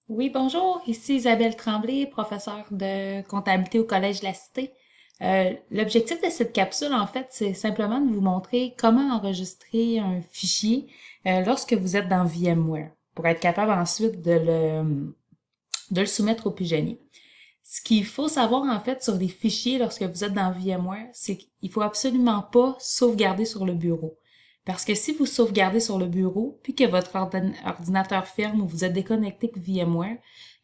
Oui, bonjour, ici Isabelle Tremblay, professeure de comptabilité au Collège de la Cité. L'objectif de cette capsule, en fait, c'est simplement de vous montrer comment enregistrer un fichier lorsque vous êtes dans VMware, pour être capable ensuite de le soumettre au pigeonnier. Ce qu'il faut savoir, en fait, sur les fichiers lorsque vous êtes dans VMware, c'est qu'il faut absolument pas sauvegarder sur le bureau. Parce que si vous sauvegardez sur le bureau, puis que votre ordinateur ferme ou vous êtes déconnecté de VMware,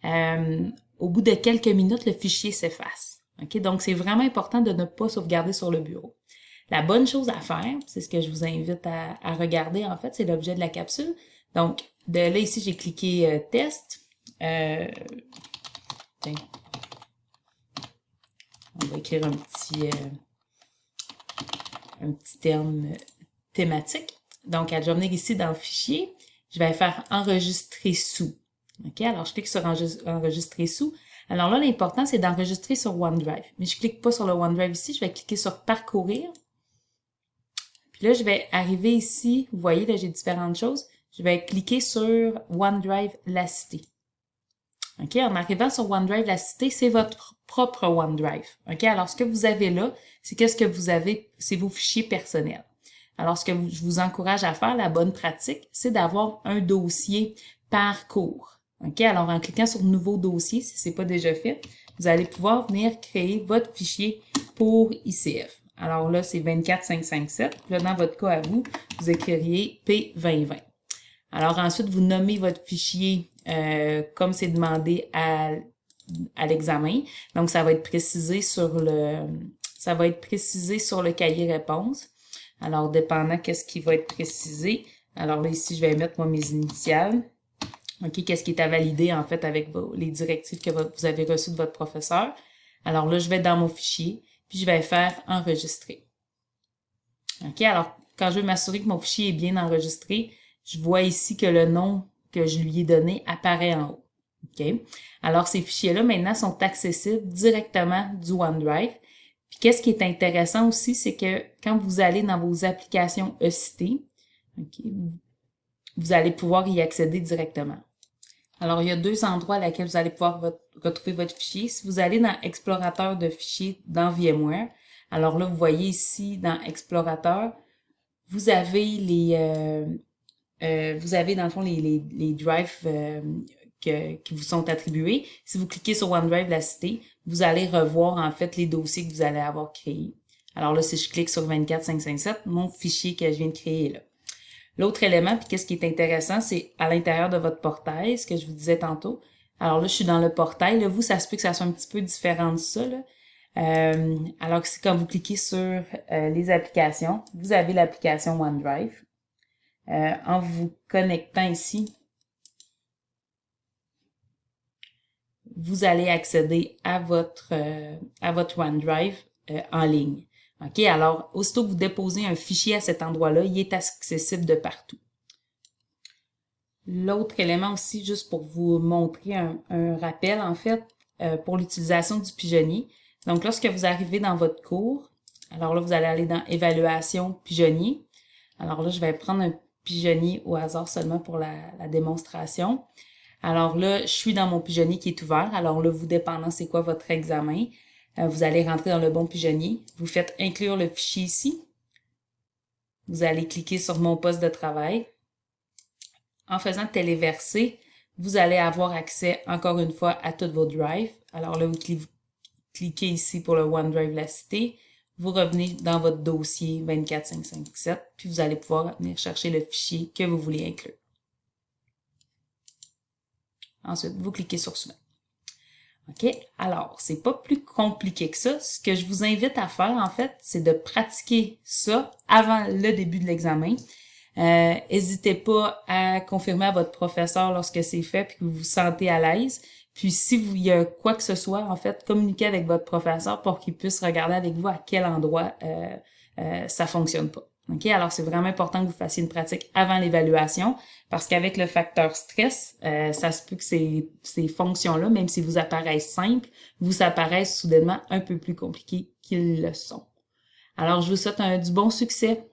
euh, au bout de quelques minutes, le fichier s'efface. OK? Donc, c'est vraiment important de ne pas sauvegarder sur le bureau. La bonne chose à faire, c'est ce que je vous invite à regarder, en fait, c'est l'objet de la capsule. Donc, de là, ici, j'ai cliqué test. Tiens, on va écrire un petit terme thématique. Donc, elle va venir ici dans le fichier. Je vais faire enregistrer sous. OK? Alors, je clique sur enregistrer sous. Alors là, l'important, c'est d'enregistrer sur OneDrive. Mais je clique pas sur le OneDrive ici. Je vais cliquer sur parcourir. Puis là, je vais arriver ici. Vous voyez, là, j'ai différentes choses. Je vais cliquer sur OneDrive La Cité. OK? En arrivant sur OneDrive La Cité, c'est votre propre OneDrive. OK? Alors, ce que vous avez là, c'est qu'est-ce que vous avez, c'est vos fichiers personnels. Alors, je vous encourage à faire, la bonne pratique, c'est d'avoir un dossier par cours. OK? Alors, en cliquant sur Nouveau dossier, si ce n'est pas déjà fait, vous allez pouvoir venir créer votre fichier pour ICF. Alors là, c'est 24557. Là, dans votre cas à vous, vous écririez P2020. Alors ensuite, vous nommez votre fichier comme c'est demandé à l'examen. Donc, ça va être précisé sur le cahier réponse. Alors, dépendant qu'est-ce qui va être précisé. Alors là, ici, je vais mettre moi mes initiales. OK, qu'est-ce qui est à valider en fait avec les directives que vous avez reçues de votre professeur. Alors là, je vais dans mon fichier, puis je vais faire enregistrer. OK, alors quand je veux m'assurer que mon fichier est bien enregistré, je vois ici que le nom que je lui ai donné apparaît en haut. OK? Alors, ces fichiers-là, maintenant, sont accessibles directement du OneDrive. Puis, qu'est-ce qui est intéressant aussi, c'est que quand vous allez dans vos applications ECT, OK, vous allez pouvoir y accéder directement. Alors, il y a deux endroits à lesquels vous allez pouvoir retrouver votre fichier. Si vous allez dans Explorateur de fichiers dans VMware, alors là, vous voyez ici dans Explorateur, vous avez vous avez dans le fond les drives qui vous sont attribués. Si vous cliquez sur OneDrive La Cité, vous allez revoir en fait les dossiers que vous allez avoir créés. Alors là, si je clique sur 24557, mon fichier que je viens de créer est là. L'autre élément, puis qu'est-ce qui est intéressant, c'est à l'intérieur de votre portail, ce que je vous disais tantôt. Alors là, je suis dans le portail. Là, vous, ça se peut que ça soit un petit peu différent de ça. Là. Alors que c'est quand vous cliquez sur les applications, vous avez l'application OneDrive. En vous connectant ici, vous allez accéder à votre OneDrive en ligne. OK? Alors, aussitôt que vous déposez un fichier à cet endroit-là, il est accessible de partout. L'autre élément aussi, juste pour vous montrer un rappel, en fait, pour l'utilisation du pigeonnier. Donc, lorsque vous arrivez dans votre cours, alors là, vous allez aller dans Évaluation pigeonnier. Alors là, je vais prendre un pigeonnier au hasard seulement pour la démonstration. Alors là, je suis dans mon pigeonnier qui est ouvert. Alors là, vous dépendant c'est quoi votre examen, vous allez rentrer dans le bon pigeonnier. Vous faites inclure le fichier ici. Vous allez cliquer sur mon poste de travail. En faisant téléverser, vous allez avoir accès encore une fois à tous vos drives. Alors là, vous cliquez ici pour le OneDrive La Cité. Vous revenez dans votre dossier 24557, puis vous allez pouvoir venir chercher le fichier que vous voulez inclure. Ensuite, vous cliquez sur Soumettre. OK? Alors, c'est pas plus compliqué que ça. Ce que je vous invite à faire, en fait, c'est de pratiquer ça avant le début de l'examen. N'hésitez pas à confirmer à votre professeur lorsque c'est fait puis que vous vous sentez à l'aise. Puis si il y a quoi que ce soit, en fait, communiquez avec votre professeur pour qu'il puisse regarder avec vous à quel endroit ça fonctionne pas. OK? Alors, c'est vraiment important que vous fassiez une pratique avant l'évaluation parce qu'avec le facteur stress, ça se peut que ces fonctions-là, même si vous apparaissent simples, vous apparaissent soudainement un peu plus compliquées qu'ils le sont. Alors, je vous souhaite du bon succès.